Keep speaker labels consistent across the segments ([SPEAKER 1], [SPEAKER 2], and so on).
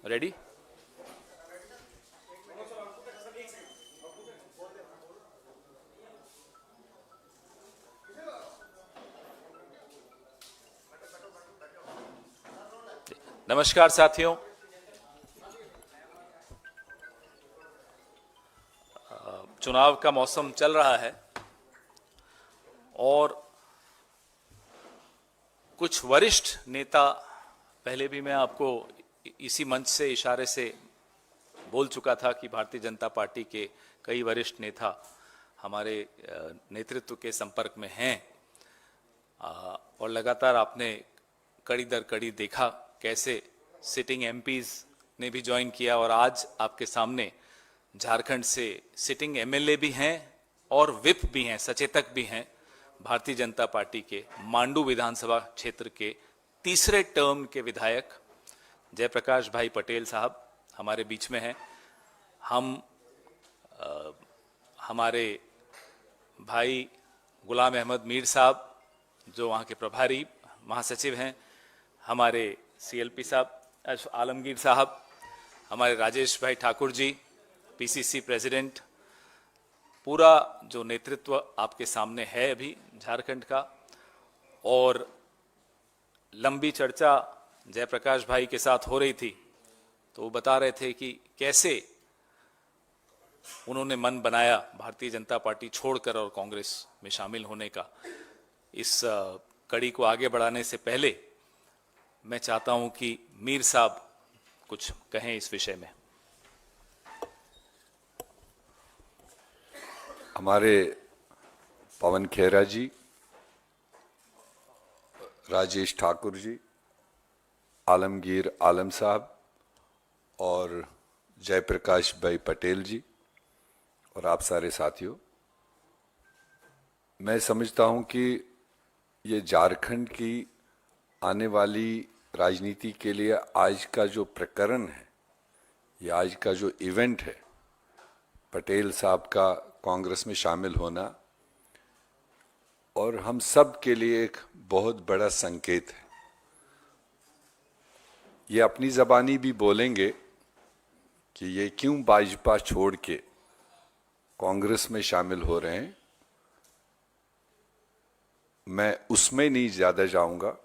[SPEAKER 1] Ready. नमस्कार साथियों, चुनाव का मौसम चल रहा है और कुछ वरिष्ठ नेता, पहले भी मैं आपको इसी मंच से इशारे से बोल चुका था कि भारतीय जनता पार्टी के कई वरिष्ठ नेता हमारे नेतृत्व के संपर्क में हैं और लगातार आपने कड़ी दर कड़ी देखा कैसे सिटिंग एमपीज ने भी ज्वाइन किया और आज आपके सामने झारखंड से सिटिंग एमएलए भी हैं और विप भी हैं, सचेतक भी हैं। भारतीय जनता पार्टी के मांडू विधानसभा क्षेत्र के तीसरे टर्म के विधायक जयप्रकाश भाई पटेल साहब हमारे बीच में हैं। हमारे भाई गुलाम अहमद मीर साहब जो वहाँ के प्रभारी महासचिव हैं, हमारे सीएलपी साहब आलमगीर साहब, हमारे राजेश भाई ठाकुर जी पीसीसी प्रेसिडेंट, पूरा जो नेतृत्व आपके सामने है अभी झारखंड का। और लंबी चर्चा जयप्रकाश भाई के साथ हो रही थी तो वो बता रहे थे कि कैसे उन्होंने मन बनाया भारतीय जनता पार्टी छोड़कर और कांग्रेस में शामिल होने का। इस कड़ी को आगे बढ़ाने से पहले मैं चाहता हूं कि मीर साहब कुछ कहें इस विषय में।
[SPEAKER 2] हमारे पवन खेरा जी, राजेश ठाकुर जी, आलमगीर आलम साहब और जयप्रकाश भाई पटेल जी और आप सारे साथियों, मैं समझता हूं कि ये झारखंड की आने वाली राजनीति के लिए आज का जो प्रकरण है, ये आज का जो इवेंट है, पटेल साहब का कांग्रेस में शामिल होना, और हम सब के लिए एक बहुत बड़ा संकेत है। ये अपनी ज़बानी भी बोलेंगे कि ये क्यों भाजपा छोड़ के कांग्रेस में शामिल हो रहे हैं। मैं उसमें नहीं ज़्यादा जाऊंगा,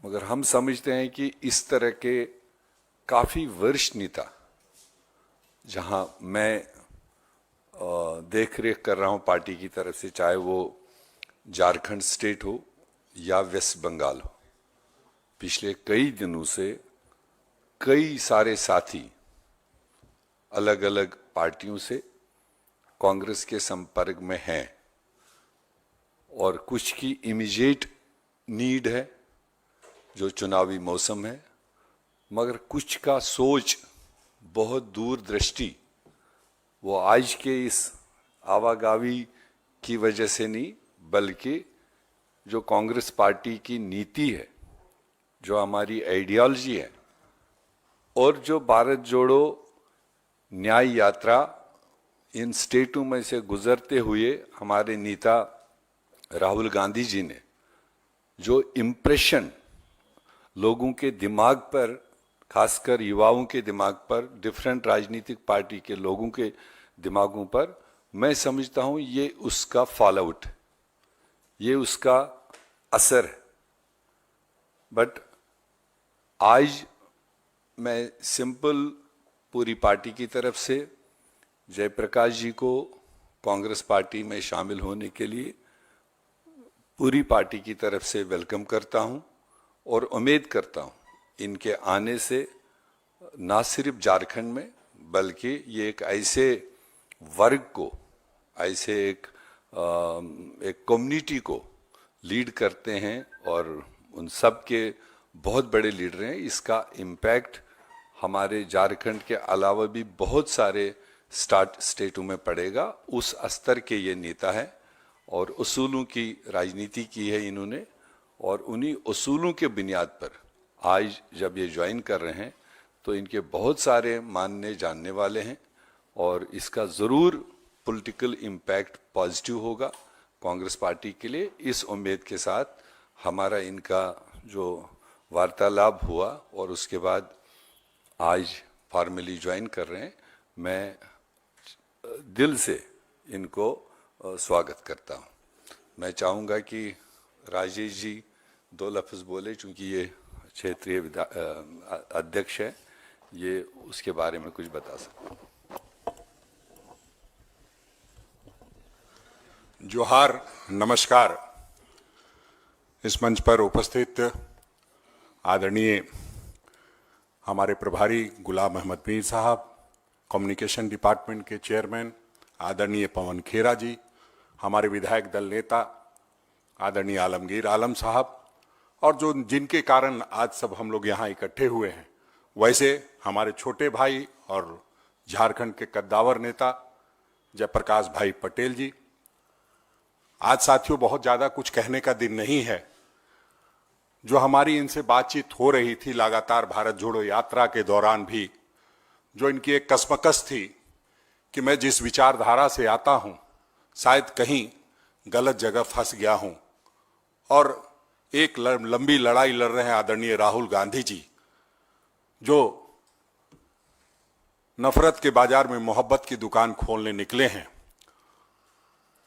[SPEAKER 2] मगर हम समझते हैं कि इस तरह के काफ़ी वरिष्ठ नेता, जहां मैं देख रेख कर रहा हूं पार्टी की तरफ से, चाहे वो झारखंड स्टेट हो या वेस्ट बंगाल हो, पिछले कई दिनों से कई सारे साथी अलग अलग पार्टियों से कांग्रेस के संपर्क में हैं और कुछ की इमीडिएट नीड है जो चुनावी मौसम है, मगर कुछ का सोच बहुत दूरदृष्टि वो आज के इस आवागावी की वजह से नहीं, बल्कि जो कांग्रेस पार्टी की नीति है, जो हमारी आइडियोलॉजी है और जो भारत जोड़ो न्याय यात्रा इन स्टेटों में से गुजरते हुए हमारे नेता राहुल गांधी जी ने जो इम्प्रेशन लोगों के दिमाग पर, खासकर युवाओं के दिमाग पर, डिफरेंट राजनीतिक पार्टी के लोगों के दिमागों पर, मैं समझता हूं ये उसका फॉलोआउट, ये उसका असर है। बट आज मैं सिंपल पूरी पार्टी की तरफ से जयप्रकाश जी को कांग्रेस पार्टी में शामिल होने के लिए पूरी पार्टी की तरफ से वेलकम करता हूं और उम्मीद करता हूं इनके आने से ना सिर्फ झारखंड में, बल्कि ये एक ऐसे वर्ग को, ऐसे एक कम्युनिटी को लीड करते हैं और उन सब के बहुत बड़े लीडर हैं। इसका इम्पैक्ट हमारे झारखंड के अलावा भी बहुत सारे स्टेटों में पड़ेगा। उस स्तर के ये नेता हैं और उसूलों की राजनीति की है इन्होंने, और उन्हीं उसूलों के बुनियाद पर आज जब ये ज्वाइन कर रहे हैं तो इनके बहुत सारे मानने जानने वाले हैं और इसका ज़रूर पॉलिटिकल इम्पैक्ट पॉजिटिव होगा कांग्रेस पार्टी के लिए। इस उम्मीद के साथ हमारा इनका जो वार्तालाप हुआ और उसके बाद आज फॉर्मली ज्वाइन कर रहे हैं, मैं दिल से इनको स्वागत करता हूं। मैं चाहूँगा कि राजेश जी 2 लफ्ज़ बोले, चूँकि ये क्षेत्रीय अध्यक्ष है, ये उसके बारे में कुछ बता सकते।
[SPEAKER 3] जोहार, नमस्कार। इस मंच पर उपस्थित आदरणीय हमारे प्रभारी गुलाम अहमद मीर साहब, कम्युनिकेशन डिपार्टमेंट के चेयरमैन आदरणीय पवन खेरा जी, हमारे विधायक दल नेता आदरणीय आलमगीर आलम साहब, और जो जिनके कारण आज सब हम लोग यहाँ इकट्ठे हुए हैं, वैसे हमारे छोटे भाई और झारखंड के कद्दावर नेता जयप्रकाश भाई पटेल जी। आज साथियों बहुत ज़्यादा कुछ कहने का दिन नहीं है। जो हमारी इनसे बातचीत हो रही थी लगातार भारत जोड़ो यात्रा के दौरान भी, जो इनकी एक कसमकस थी कि मैं जिस विचारधारा से आता हूं शायद कहीं गलत जगह फंस गया हूं, और एक लंबी लड़ाई लड़ रहे हैं आदरणीय राहुल गांधी जी, जो नफरत के बाजार में मोहब्बत की दुकान खोलने निकले हैं।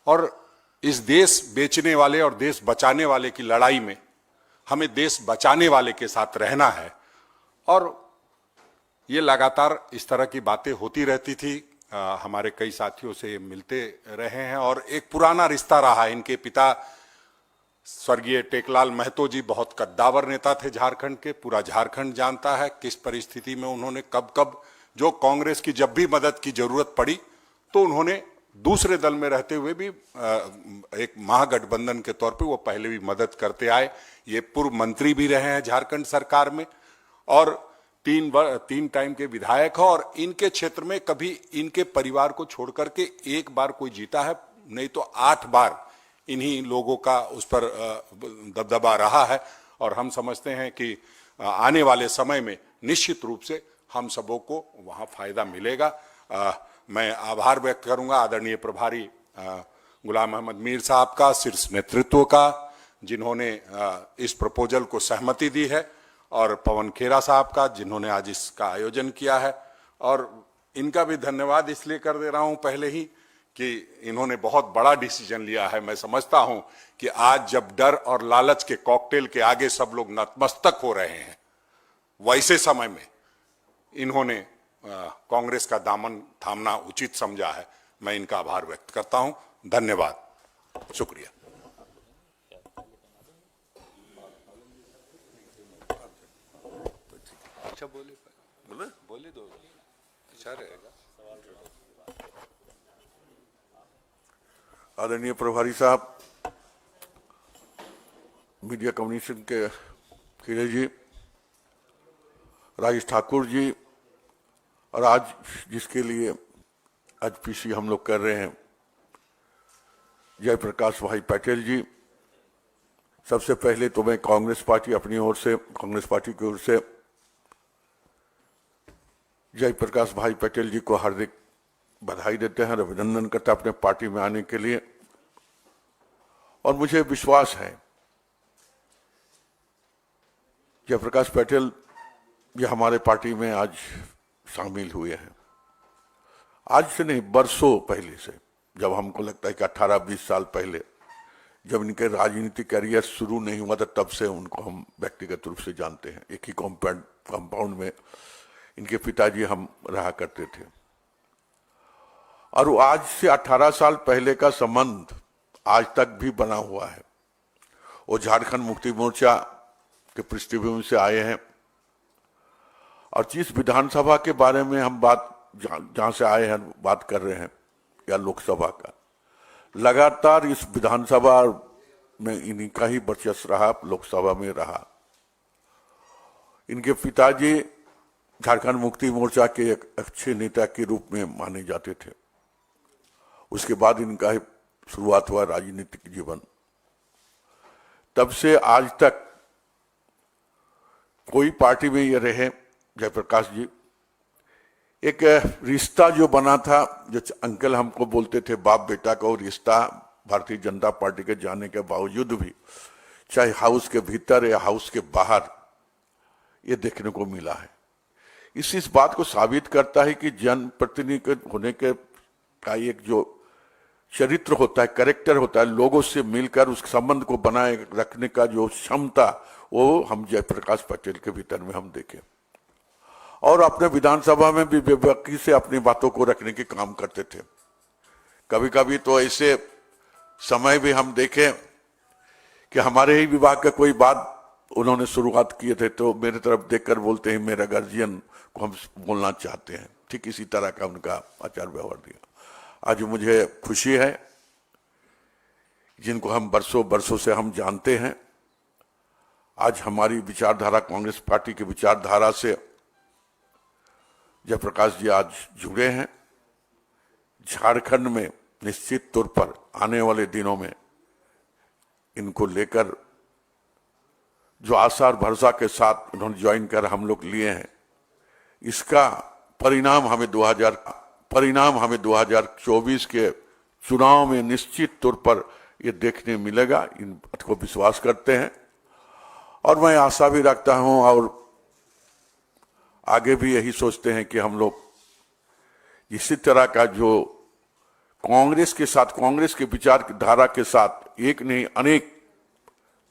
[SPEAKER 3] और इस देश बेचने वाले और देश बचाने वाले की लड़ाई में हमें देश बचाने वाले के साथ रहना है। और ये लगातार इस तरह की बातें होती रहती थी। हमारे कई साथियों से मिलते रहे हैं और एक पुराना रिश्ता रहा है। इनके पिता स्वर्गीय टेकलाल महतो जी बहुत कद्दावर नेता थे झारखंड के। पूरा झारखंड जानता है किस परिस्थिति में उन्होंने कब कब जो कांग्रेस की जब भी मदद की जरूरत पड़ी तो उन्होंने दूसरे दल में रहते हुए भी एक महागठबंधन के तौर पे वो पहले भी मदद करते आए। ये पूर्व मंत्री भी रहे हैं झारखंड सरकार में और 3 टाइम के विधायक हैं। और इनके क्षेत्र में कभी इनके परिवार को छोड़ करके एक बार कोई जीता है, नहीं तो 8 बार इन्हीं लोगों का उस पर दबदबा रहा है। और हम समझते हैं कि आने वाले समय में निश्चित रूप से हम सबों को वहाँ फायदा मिलेगा। मैं आभार व्यक्त करूंगा आदरणीय प्रभारी गुलाम अहमद मीर साहब का, शीर्ष नेतृत्व का, जिन्होंने इस प्रपोजल को सहमति दी है, और पवन खेरा साहब का, जिन्होंने आज इसका आयोजन किया है। और इनका भी धन्यवाद इसलिए कर दे रहा हूं पहले ही कि इन्होंने बहुत बड़ा डिसीजन लिया है। मैं समझता हूं कि आज जब डर और लालच के कॉकटेल के आगे सब लोग नतमस्तक हो रहे हैं, वैसे समय में इन्होंने कांग्रेस का दामन थामना उचित समझा है। मैं इनका आभार व्यक्त करता हूं। धन्यवाद, शुक्रिया।
[SPEAKER 2] अच्छा बोले दो, अच्छा रहेगा।
[SPEAKER 4] आदरणीय प्रभारी साहब, मीडिया कम्युनिकेशन के खीरे जी, राजेश ठाकुर जी, और आज जिसके लिए आज पीसी हम लोग कर रहे हैं, जयप्रकाश भाई पटेल जी। सबसे पहले तो मैं कांग्रेस पार्टी अपनी ओर से, कांग्रेस पार्टी की ओर से जयप्रकाश भाई पटेल जी को हार्दिक बधाई देते हैं, अभिनंदन करते हैं अपने पार्टी में आने के लिए। और मुझे विश्वास है जयप्रकाश पटेल ये हमारे पार्टी में आज शामिल हुए हैं। आज से नहीं, बरसों पहले से, जब हमको लगता है कि 18-20 साल पहले जब इनके राजनीतिक करियर शुरू नहीं हुआ था, तब से उनको हम व्यक्तिगत रूप से जानते हैं। एक ही कंपाउंड में इनके पिताजी हम रहा करते थे। और वो आज से 18 साल पहले का संबंध आज तक भी बना हुआ है। वो झारखंड मुक्ति मोर्चा के पृष्ठभूमि से आए हैं, और जिस विधानसभा के बारे में हम बात जहां से आए हैं बात कर रहे हैं, या लोकसभा का, लगातार इस विधानसभा में इन्हीं का ही वर्चस्व रहा, लोकसभा में रहा। इनके पिताजी झारखंड मुक्ति मोर्चा के एक अच्छे नेता के रूप में माने जाते थे। उसके बाद इनका शुरुआत हुआ राजनीतिक जीवन। तब से आज तक कोई पार्टी में ये रहे जयप्रकाश जी, एक रिश्ता जो बना था, जो अंकल हमको बोलते थे बाप बेटा का, वो रिश्ता भारतीय जनता पार्टी के जाने के बावजूद भी, चाहे हाउस के भीतर या हाउस के बाहर, ये देखने को मिला है। इस बात को साबित करता है कि जनप्रतिनिधि होने के का एक जो चरित्र होता है, कैरेक्टर होता है, लोगों से मिलकर उस संबंध को बनाए रखने का जो क्षमता, वो हम जयप्रकाश पटेल के भीतर में हम देखें। और अपने विधानसभा में भी बेबाकी से अपनी बातों को रखने के काम करते थे। कभी कभी तो ऐसे समय भी हम देखें कि हमारे ही विभाग का कोई बात उन्होंने शुरुआत किए थे तो मेरे तरफ देखकर बोलते हैं मेरा गार्जियन को हम बोलना चाहते हैं। ठीक इसी तरह का उनका आचार व्यवहार दिया। आज मुझे खुशी है, जिनको हम बरसों से हम जानते हैं, आज हमारी विचारधारा, कांग्रेस पार्टी की विचारधारा से जयप्रकाश जी आज जुड़े हैं। झारखंड में निश्चित तौर पर आने वाले दिनों में इनको लेकर जो आशा और भरोसा के साथ उन्होंने ज्वाइन कर हम लोग लिए हैं, इसका परिणाम हमें 2024 के चुनाव में निश्चित तौर पर ये देखने मिलेगा। इन बात को विश्वास करते हैं और मैं आशा भी रखता हूं और आगे भी यही सोचते हैं कि हम लोग इसी तरह का जो कांग्रेस के साथ, कांग्रेस के विचारधारा के साथ एक नहीं अनेक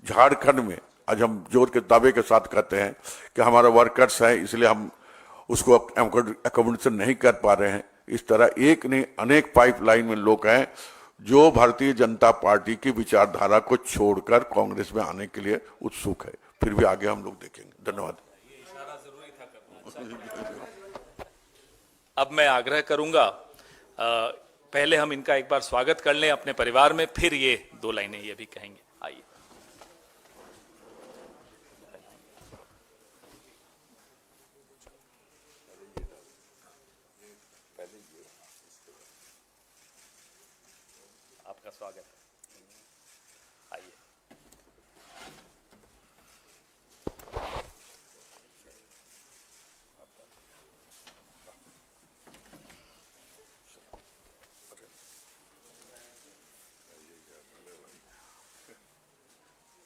[SPEAKER 4] झारखंड में, आज हम जोर के दावे के साथ कहते हैं कि हमारा वर्कर्स है इसलिए हम उसको अकोमोडेशन नहीं कर पा रहे हैं, इस तरह एक नहीं अनेक पाइपलाइन में लोग हैं जो भारतीय जनता पार्टी की विचारधारा को छोड़कर कांग्रेस में आने के लिए उत्सुक है। फिर भी आगे हम लोग देखेंगे। धन्यवाद।
[SPEAKER 1] अब मैं आग्रह करूंगा, पहले हम इनका एक बार स्वागत कर लें अपने परिवार में, फिर ये 2 लाइनें ये भी कहेंगे। आइए। आपका स्वागत है। आइए।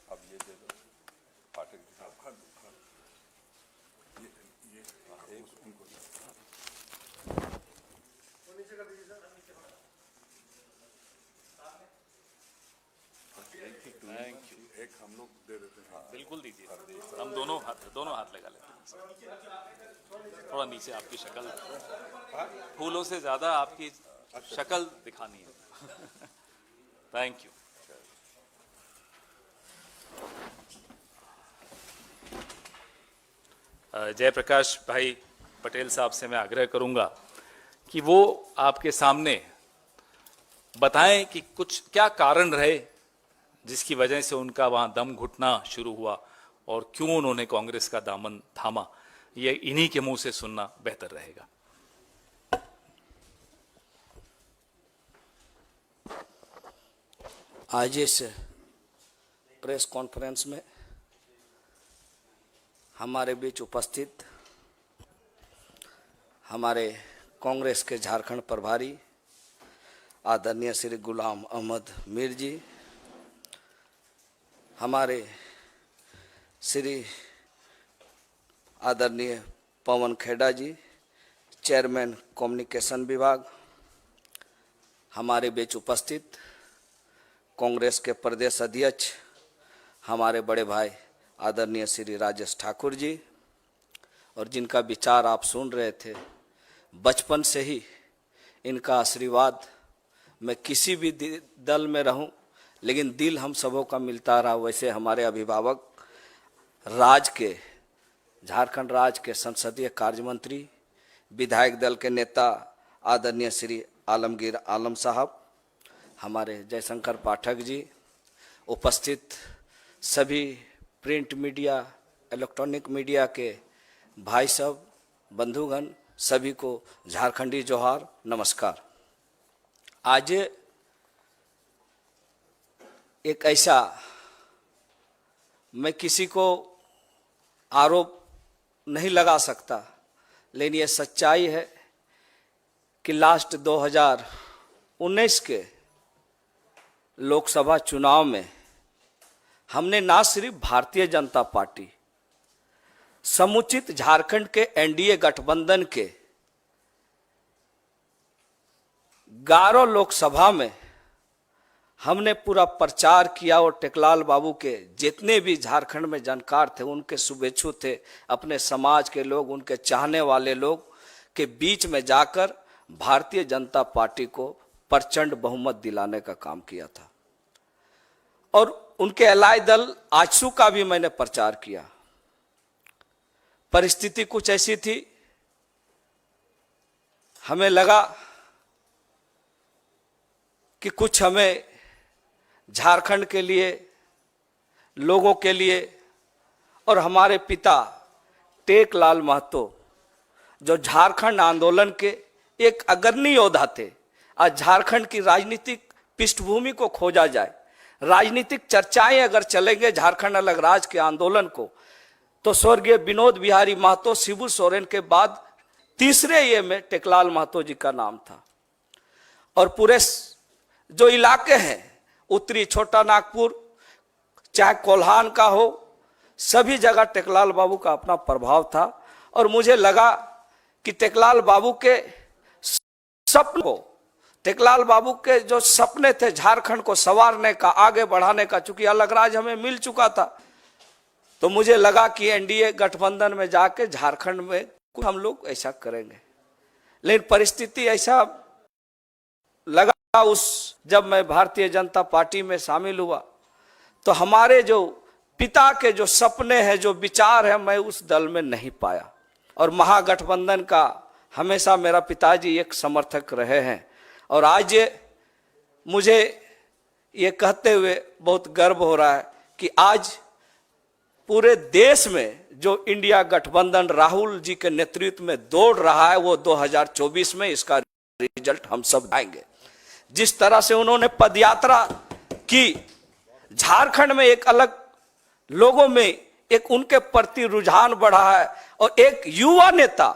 [SPEAKER 2] अब ये दे दो पाठक जी। एक हम लोग दे देते हैं।
[SPEAKER 1] बिल्कुल दीजिए, हम दोनों हाथ लगा लेते हैं। थोड़ा नीचे, आपकी शक्ल, फूलों से ज्यादा आपकी शक्ल दिखानी है। Thank you. जयप्रकाश भाई पटेल साहब से मैं आग्रह करूंगा कि वो आपके सामने बताएं कि कुछ क्या कारण रहे जिसकी वजह से उनका वहां दम घुटना शुरू हुआ और क्यों उन्होंने कांग्रेस का दामन थामा। ये इन्हीं के मुंह से सुनना बेहतर रहेगा।
[SPEAKER 5] आज इस प्रेस कॉन्फ्रेंस में हमारे बीच उपस्थित हमारे कांग्रेस के झारखंड प्रभारी आदरणीय श्री गुलाम अहमद मीर जी, हमारे श्री आदरणीय पवन खेड़ा जी, चेयरमैन कम्युनिकेशन विभाग, हमारे बीच उपस्थित कांग्रेस के प्रदेश अध्यक्ष हमारे बड़े भाई आदरणीय श्री राजेश ठाकुर जी, और जिनका विचार आप सुन रहे थे, बचपन से ही इनका आशीर्वाद, मैं किसी भी दल में रहूं लेकिन दिल हम सबों का मिलता रहा। वैसे हमारे अभिभावक राज के, झारखंड राज्य के संसदीय कार्य मंत्री, विधायक दल के नेता आदरणीय श्री आलमगीर आलम साहब, हमारे जयशंकर पाठक जी, उपस्थित सभी प्रिंट मीडिया, इलेक्ट्रॉनिक मीडिया के भाई साहब, बंधुगण, सभी को झारखंडी जोहार, नमस्कार। आज एक ऐसा, मैं किसी को आरोप नहीं लगा सकता, लेकिन ये सच्चाई है कि लास्ट 2019 के लोकसभा चुनाव में हमने ना सिर्फ भारतीय जनता पार्टी, समुचित झारखंड के एनडीए गठबंधन के 11 लोकसभा में हमने पूरा प्रचार किया और टेकलाल बाबू के जितने भी झारखंड में जानकार थे, उनके शुभेच्छु थे, अपने समाज के लोग, उनके चाहने वाले लोग के बीच में जाकर भारतीय जनता पार्टी को प्रचंड बहुमत दिलाने का काम किया था। और उनके एलाय दल आजसू का भी मैंने प्रचार किया। परिस्थिति कुछ ऐसी थी, हमें लगा कि कुछ हमें झारखंड के लिए, लोगों के लिए, और हमारे पिता टेकलाल महतो जो झारखंड आंदोलन के एक अग्रणी योद्धा थे, आज झारखंड की राजनीतिक पृष्ठभूमि को खोजा जाए, राजनीतिक चर्चाएं अगर चलेंगे झारखंड अलग राज के आंदोलन को, तो स्वर्गीय विनोद बिहारी महतो, शिबू सोरेन के बाद तीसरे ये में टेकलाल महतो जी का नाम था। और पूरे जो इलाके हैं, उत्तरी छोटा नागपुर, चाहे कोल्हान का हो, सभी जगह टेकलाल बाबू का अपना प्रभाव था। और मुझे लगा कि टेकलाल बाबू के सपने को, टेकलाल बाबू के जो सपने थे झारखंड को संवारने का, आगे बढ़ाने का, चूंकि अलग राज हमें मिल चुका था, तो मुझे लगा कि एनडीए गठबंधन में जाके झारखंड में कुछ हम लोग ऐसा करेंगे। लेकिन परिस्थिति ऐसा लगा, जब मैं भारतीय जनता पार्टी में शामिल हुआ तो हमारे जो पिता के जो सपने हैं, जो विचार है, मैं उस दल में नहीं पाया। और महागठबंधन का हमेशा मेरा पिताजी एक समर्थक रहे हैं। और आज मुझे ये कहते हुए बहुत गर्व हो रहा है कि आज पूरे देश में जो इंडिया गठबंधन राहुल जी के नेतृत्व में दौड़ रहा है, वो 2024 में इसका रिजल्ट हम सब आएंगे। जिस तरह से उन्होंने पदयात्रा की, झारखंड में एक अलग लोगों में एक उनके प्रति रुझान बढ़ा है। और एक युवा नेता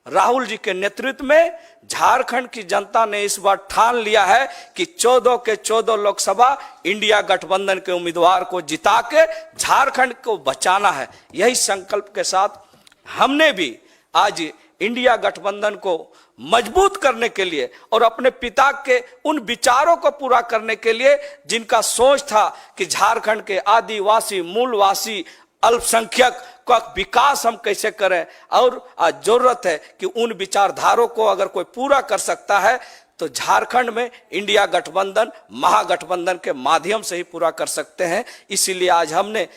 [SPEAKER 5] राहुल जी के नेतृत्व में झारखंड की जनता ने इस बार ठान लिया है कि 14 के 14 लोकसभा इंडिया गठबंधन के उम्मीदवार को जिता के झारखंड को बचाना है। यही संकल्प के साथ हमने भी आज इंडिया गठबंधन को मजबूत करने के लिए और अपने पिता के उन विचारों को पूरा करने के लिए, जिनका सोच था कि झारखंड के आदिवासी, मूलवासी, अल्पसंख्यक का विकास हम कैसे करें, और आज जरूरत है कि उन विचारधारों को अगर कोई पूरा कर सकता है तो झारखंड में इंडिया गठबंधन, महागठबंधन के माध्यम से ही पूरा कर सकते हैं। इसीलिए आज हमने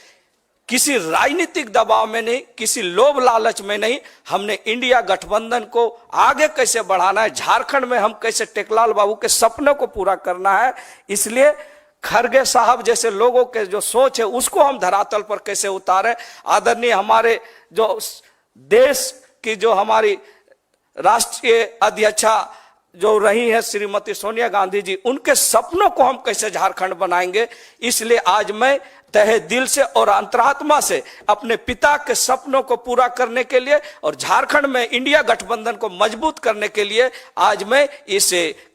[SPEAKER 5] किसी राजनीतिक दबाव में नहीं, किसी लोभ लालच में नहीं, हमने इंडिया गठबंधन को आगे कैसे बढ़ाना है, झारखंड में हम कैसे टेकलाल बाबू के सपनों को पूरा करना है, इसलिए खरगे साहब जैसे लोगों के जो सोच है उसको हम धरातल पर कैसे उतारें। आदरणीय हमारे जो देश की जो हमारी राष्ट्रीय अध्यक्षा जो रही है श्रीमती सोनिया गांधी जी, उनके सपनों को हम कैसे झारखंड बनाएंगे। इसलिए आज मैं तहे दिल से और अंतरात्मा से अपने पिता के सपनों को पूरा करने के लिए और झारखंड में इंडिया गठबंधन को मजबूत करने के लिए आज मैं इस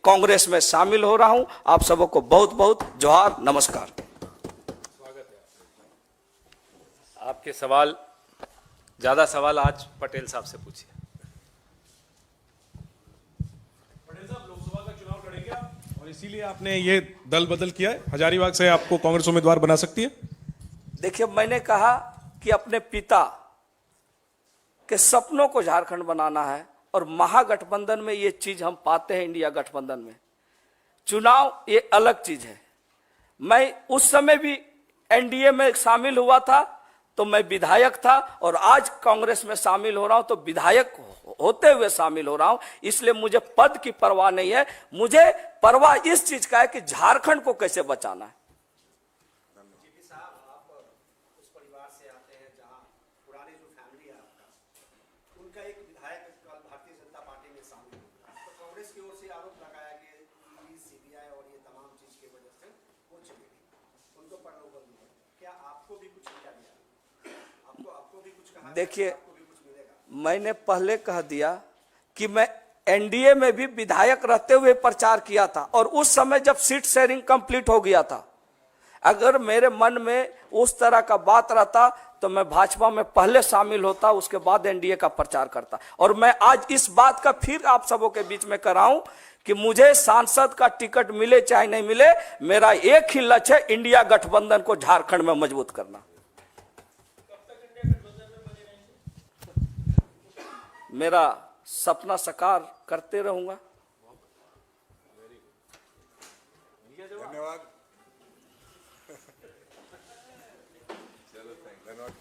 [SPEAKER 5] कांग्रेस में शामिल हो रहा हूं। आप सबको बहुत बहुत जोहार, नमस्कार।
[SPEAKER 1] आपके सवाल, ज्यादा सवाल आज पटेल साहब से पूछिए।
[SPEAKER 6] पटेल साहब, लोकसभा का चुनाव लड़ेंगे आप, और इसीलिए आपने ये दल बदल किया है। हजारीबाग से आपको कांग्रेस उम्मीदवार बना सकती है।
[SPEAKER 5] देखिए, मैंने कहा कि अपने पिता के सपनों को झारखंड बनाना है, और महागठबंधन में ये चीज हम पाते हैं। इंडिया गठबंधन में चुनाव ये अलग चीज है। मैं उस समय भी एनडीए में शामिल हुआ था तो मैं विधायक था, और आज कांग्रेस में शामिल हो रहा हूं तो विधायक होते हुए शामिल हो रहा हूं। इसलिए मुझे पद की परवाह नहीं है, मुझे परवाह इस चीज का है कि झारखंड को कैसे बचाना है। देखिए, मैंने पहले कह दिया कि मैं एनडीए में भी विधायक रहते हुए प्रचार किया था, और उस समय जब सीट शेयरिंग कंप्लीट हो गया था, अगर मेरे मन में उस तरह का बात रहता तो मैं भाजपा में पहले शामिल होता, उसके बाद एनडीए का प्रचार करता। और मैं आज इस बात का फिर आप सबों के बीच में कराऊं कि मुझे सांसद का टिकट मिले चाहे नहीं मिले, मेरा एक ही लक्ष्य है, इंडिया गठबंधन को झारखंड में मजबूत करना। मेरा सपना साकार करते रहूंगा।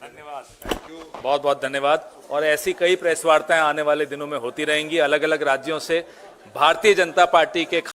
[SPEAKER 1] धन्यवाद, बहुत बहुत धन्यवाद। और ऐसी कई प्रेस वार्ताएं आने वाले दिनों में होती रहेंगी अलग अलग राज्यों से। भारतीय जनता पार्टी के